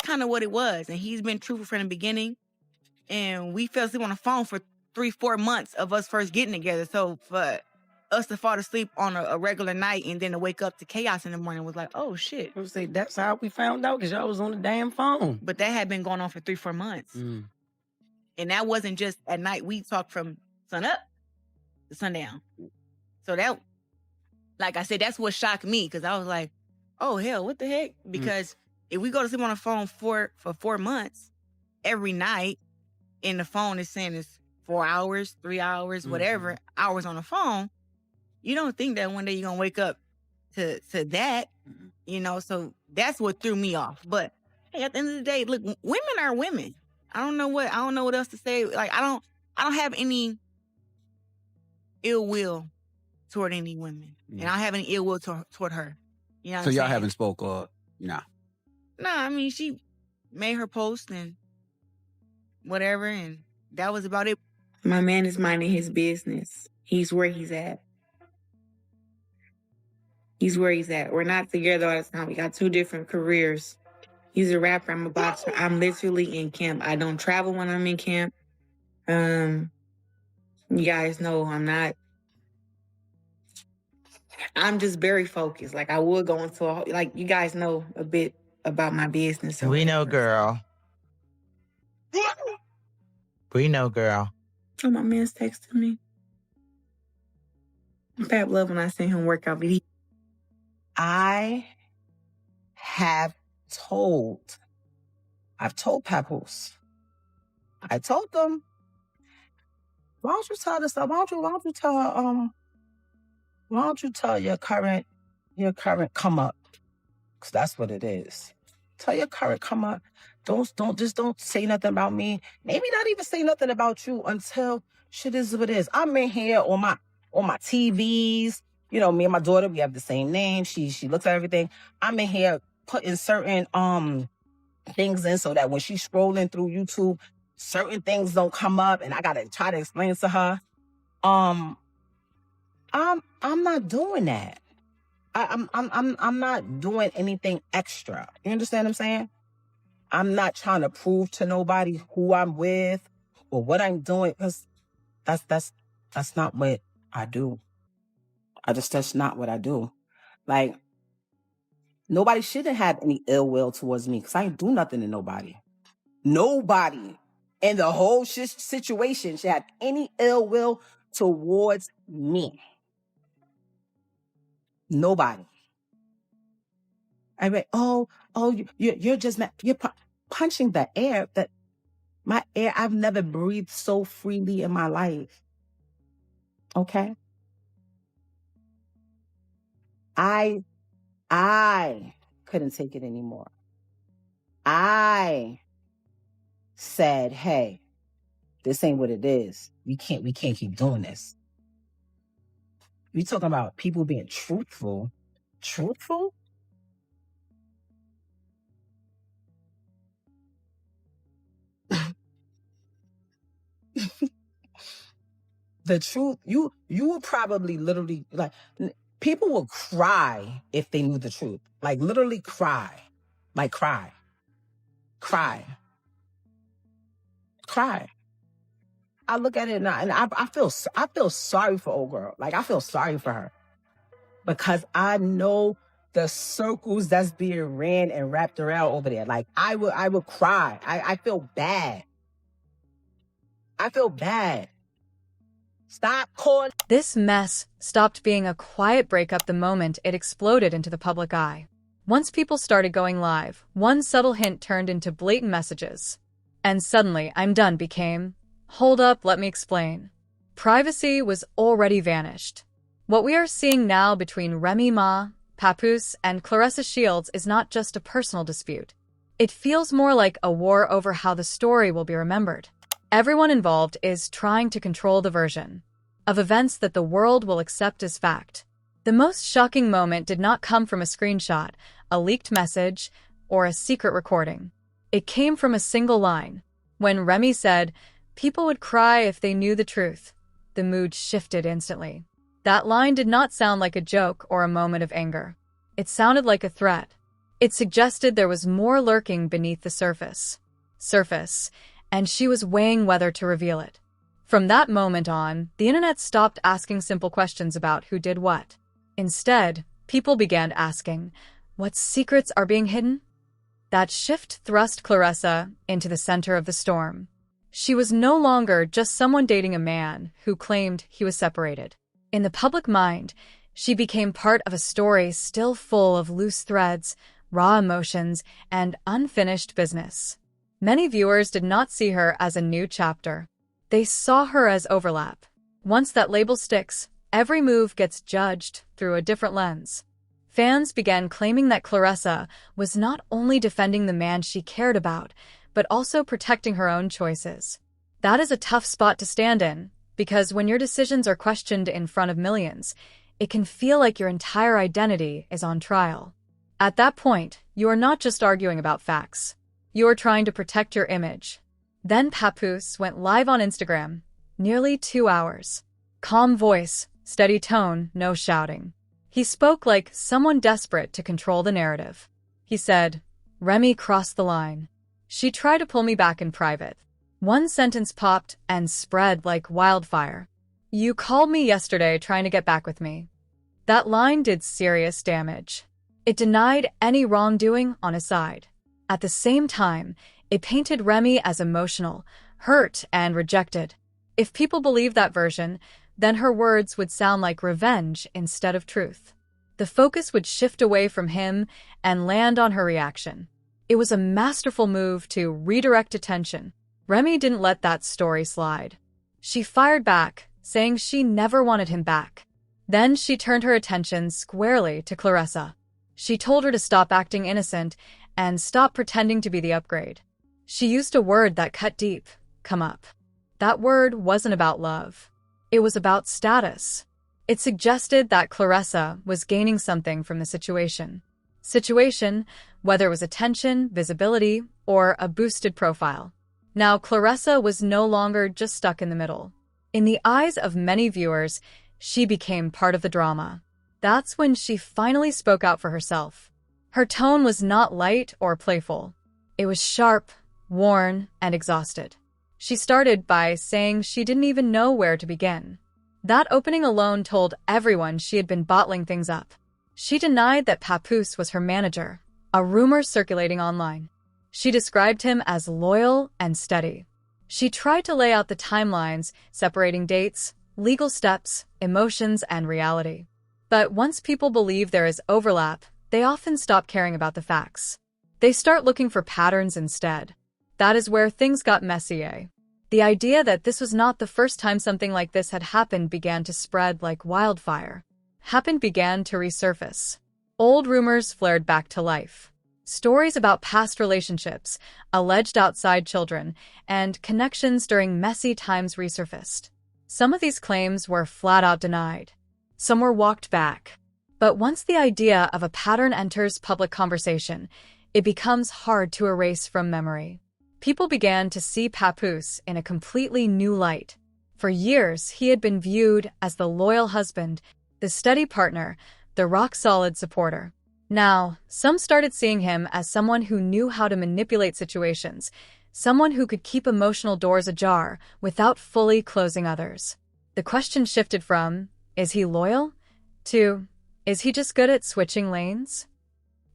kind of what it was. And he's been truthful from the beginning. And we fell asleep on the phone for 3-4 months of us first getting together. So for us to fall asleep on a regular night and then to wake up to chaos in the morning was like, oh shit. I would say that's how we found out, because y'all was on the damn phone. But that had been going on for 3-4 months. And that wasn't just at night. We talked from sun up to sundown. So that, like I said, that's what shocked me, because I was like, oh hell, what the heck? Because if we go to sleep on the phone for 4 months every night, and the phone is saying it's 4 hours, 3 hours, whatever hours on the phone, you don't think that one day you're gonna wake up to that, you know? So that's what threw me off. But hey, at the end of the day, look, women are women. I don't know what else to say. Like I don't have any ill will toward any women, and I don't have any ill will toward her. You know. So y'all haven't spoke or nah? Nah, I mean she made her post and whatever, and that was about it. My man is minding his business. He's where he's at. He's where he's at. We're not together all the time. We got 2 different careers. He's a rapper. I'm a boxer. I'm literally in camp. I don't travel when I'm in camp. You guys know I'm just very focused. Like I would go into like you guys know a bit about my business. We know, girl. We know, girl. Oh, my man's texting me. Pap love when I send him workout videos. I've told Papoose. I told them, why don't you tell this stuff? Why don't you tell your current come up? Because that's what it is. Tell your current come up. Don't say nothing about me. Maybe not even say nothing about you until shit is what it is. I'm in here on my TVs. You know, me and my daughter, we have the same name. She looks at everything. I'm in here putting certain things in so that when she's scrolling through YouTube, certain things don't come up, and I gotta try to explain to her. I'm not doing that. I'm not doing anything extra. You understand what I'm saying? I'm not trying to prove to nobody who I'm with or what I'm doing, because that's not what I do. That's not what I do. Like, nobody shouldn't have any ill will towards me, because I ain't do nothing to nobody. Nobody in the whole situation should have any ill will towards me. Nobody. I mean, you're just mad. You're punching the air. That my air. I've never breathed so freely in my life. Okay. I couldn't take it anymore. I said, hey, this ain't what it is. We can't keep doing this. We talking about people being truthful. Truthful? The truth, you will probably literally, like, people will cry if they knew the truth. Like, literally cry. Like, cry. I look at it now, and I feel sorry for old girl. Like, I feel sorry for her. Because I know the circles that's being ran and wrapped around over there. Like, I would cry. I feel bad. Stop calling. This mess stopped being a quiet breakup the moment it exploded into the public eye. Once people started going live, one subtle hint turned into blatant messages. And suddenly, I'm done became, hold up, let me explain. Privacy was already vanished. What we are seeing now between Remy Ma, Papoose, and Claressa Shields is not just a personal dispute. It feels more like a war over how the story will be remembered. Everyone involved is trying to control the version of events that the world will accept as fact. The most shocking moment did not come from a screenshot, a leaked message, or a secret recording. It came from a single line. When Remy said, "People would cry if they knew the truth," the mood shifted instantly. That line did not sound like a joke or a moment of anger. It sounded like a threat. It suggested there was more lurking beneath the surface, and she was weighing whether to reveal it. From that moment on, the internet stopped asking simple questions about who did what. Instead, people began asking, what secrets are being hidden? That shift thrust Claressa into the center of the storm. She was no longer just someone dating a man who claimed he was separated. In the public mind, she became part of a story still full of loose threads, raw emotions, and unfinished business. Many viewers did not see her as a new chapter. They saw her as overlap. Once that label sticks, every move gets judged through a different lens. Fans began claiming that Claressa was not only defending the man she cared about, but also protecting her own choices. That is a tough spot to stand in, because when your decisions are questioned in front of millions, it can feel like your entire identity is on trial. At that point, you are not just arguing about facts. You are trying to protect your image. Then Papoose went live on Instagram, nearly 2 hours. Calm voice, steady tone, no shouting. He spoke like someone desperate to control the narrative. He said, "Remy crossed the line. She tried to pull me back in private." One sentence popped and spread like wildfire. "You called me yesterday trying to get back with me." That line did serious damage. It denied any wrongdoing on his side. At the same time, it painted Remy as emotional, hurt, and rejected. If people believed that version, then her words would sound like revenge instead of truth. The focus would shift away from him and land on her reaction. It was a masterful move to redirect attention. Remy didn't let that story slide. She fired back, saying she never wanted him back. Then she turned her attention squarely to Claressa. She told her to stop acting innocent and stop pretending to be the upgrade. She used a word that cut deep, come up. That word wasn't about love. It was about status. It suggested that Claressa was gaining something from the situation. Whether it was attention, visibility, or a boosted profile. Now Claressa was no longer just stuck in the middle. In the eyes of many viewers, she became part of the drama. That's when she finally spoke out for herself. Her tone was not light or playful. It was sharp, worn, and exhausted. She started by saying she didn't even know where to begin. That opening alone told everyone she had been bottling things up. She denied that Papoose was her manager, a rumor circulating online. She described him as loyal and steady. She tried to lay out the timelines, separating dates, legal steps, emotions, and reality. But once people believe there is overlap, they often stop caring about the facts. They start looking for patterns instead. That is where things got messy. The idea that this was not the first time something like this had happened began to spread like wildfire. Began to resurface. Old rumors flared back to life. Stories about past relationships, alleged outside children, and connections during messy times resurfaced. Some of these claims were flat out denied. Some were walked back. But once the idea of a pattern enters public conversation, it becomes hard to erase from memory. People began to see Papoose in a completely new light. For years, he had been viewed as the loyal husband, the steady partner, the rock-solid supporter. Now, some started seeing him as someone who knew how to manipulate situations, someone who could keep emotional doors ajar without fully closing others. The question shifted from, is he loyal? To, is he just good at switching lanes?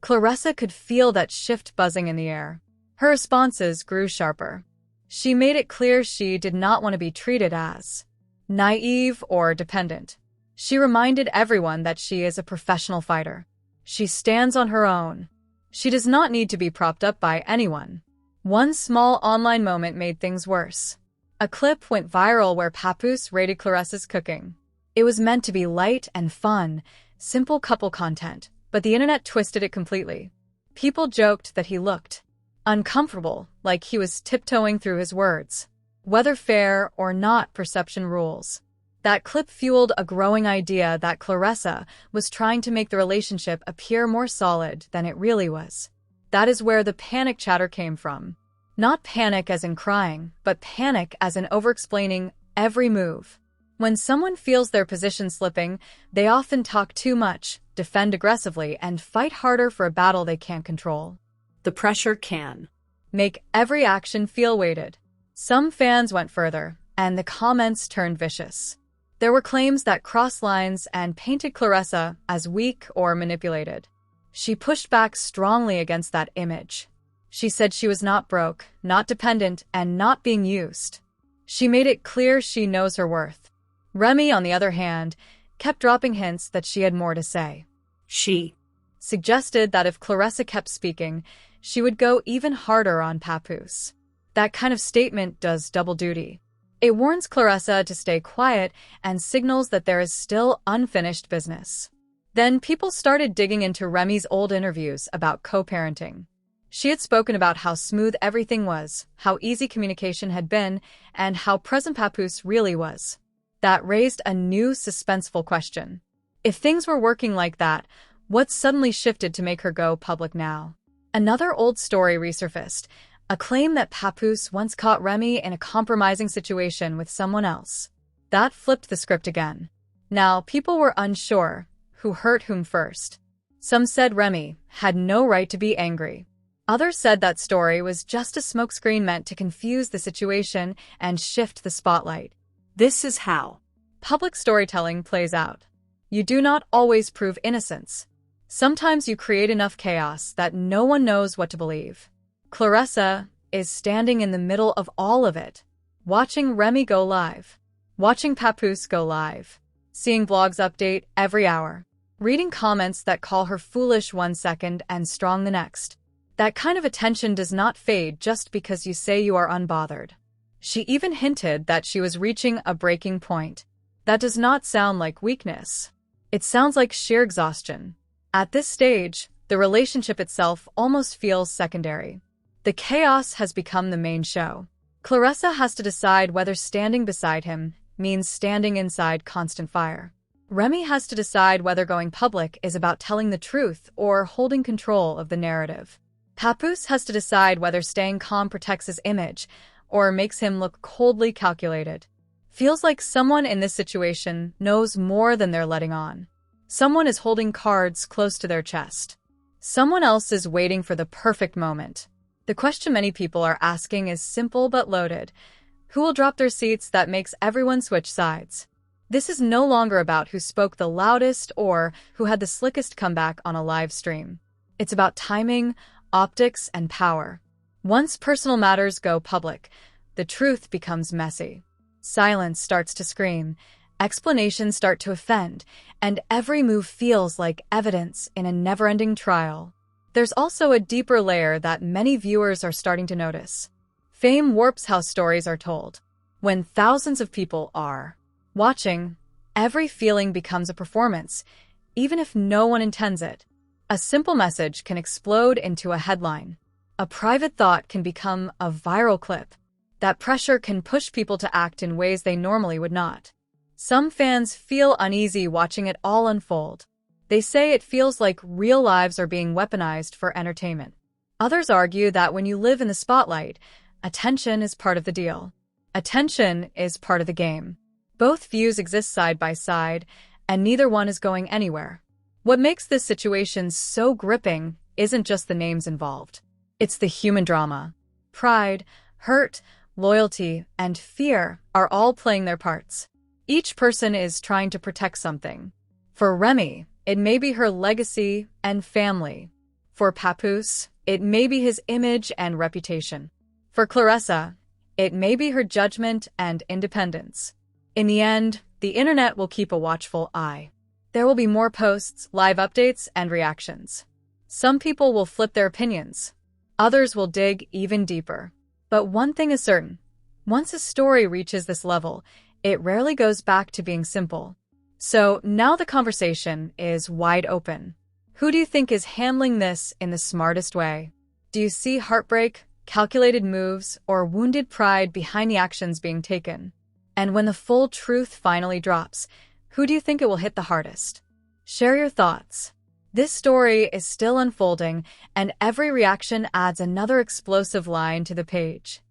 Claressa could feel that shift buzzing in the air. Her responses grew sharper. She made it clear she did not want to be treated as naive or dependent. She reminded everyone that she is a professional fighter. She stands on her own. She does not need to be propped up by anyone. One small online moment made things worse. A clip went viral where Papoose rated Claressa's cooking. It was meant to be light and fun, simple couple content, but the internet twisted it completely. People joked that he looked uncomfortable, like he was tiptoeing through his words. Whether fair or not, perception rules. That clip fueled a growing idea that Claressa was trying to make the relationship appear more solid than it really was. That is where the panic chatter came from. Not panic as in crying, but panic as in over-explaining every move. When someone feels their position slipping, they often talk too much, defend aggressively, and fight harder for a battle they can't control. The pressure can make every action feel weighted. Some fans went further, and the comments turned vicious. There were claims that crossed lines and painted Claressa as weak or manipulated. She pushed back strongly against that image. She said she was not broke, not dependent, and not being used. She made it clear she knows her worth. Remy, on the other hand, kept dropping hints that she had more to say. She suggested that if Claressa kept speaking, she would go even harder on Papoose. That kind of statement does double duty. It warns Claressa to stay quiet and signals that there is still unfinished business. Then people started digging into Remy's old interviews about co-parenting. She had spoken about how smooth everything was, how easy communication had been, and how present Papoose really was. That raised a new suspenseful question. If things were working like that, what suddenly shifted to make her go public now? Another old story resurfaced, a claim that Papoose once caught Remy in a compromising situation with someone else. That flipped the script again. Now, people were unsure who hurt whom first. Some said Remy had no right to be angry. Others said that story was just a smokescreen meant to confuse the situation and shift the spotlight. This is how public storytelling plays out. You do not always prove innocence. Sometimes you create enough chaos that no one knows what to believe. Claressa is standing in the middle of all of it, watching Remy go live, watching Papoose go live, seeing blogs update every hour, reading comments that call her foolish 1 second and strong the next. That kind of attention does not fade just because you say you are unbothered. She even hinted that she was reaching a breaking point. That does not sound like weakness. It sounds like sheer exhaustion. At this stage, the relationship itself almost feels secondary. The chaos has become the main show. Claressa has to decide whether standing beside him means standing inside constant fire. Remy has to decide whether going public is about telling the truth or holding control of the narrative. Papoose has to decide whether staying calm protects his image or makes him look coldly calculated. Feels like someone in this situation knows more than they're letting on. Someone is holding cards close to their chest. Someone else is waiting for the perfect moment. The question many people are asking is simple but loaded. Who will drop their seats that makes everyone switch sides? This is no longer about who spoke the loudest or who had the slickest comeback on a live stream. It's about timing, optics, and power. Once personal matters go public, the truth becomes messy. Silence starts to scream, explanations start to offend, and every move feels like evidence in a never-ending trial. There's also a deeper layer that many viewers are starting to notice. Fame warps how stories are told. When thousands of people are watching, every feeling becomes a performance, even if no one intends it. A simple message can explode into a headline. A private thought can become a viral clip. That pressure can push people to act in ways they normally would not. Some fans feel uneasy watching it all unfold. They say it feels like real lives are being weaponized for entertainment. Others argue that when you live in the spotlight, attention is part of the deal. Attention is part of the game. Both views exist side by side, and neither one is going anywhere. What makes this situation so gripping isn't just the names involved. It's the human drama. Pride, hurt, loyalty, and fear are all playing their parts. Each person is trying to protect something. For Remy, it may be her legacy and family. For Papoose, it may be his image and reputation. For Claressa, it may be her judgment and independence. In the end, the internet will keep a watchful eye. There will be more posts, live updates, and reactions. Some people will flip their opinions. Others will dig even deeper. But one thing is certain. Once a story reaches this level, it rarely goes back to being simple. So now the conversation is wide open. Who do you think is handling this in the smartest way? Do you see heartbreak, calculated moves, or wounded pride behind the actions being taken? And when the full truth finally drops, who do you think it will hit the hardest? Share your thoughts. This story is still unfolding, and every reaction adds another explosive line to the page.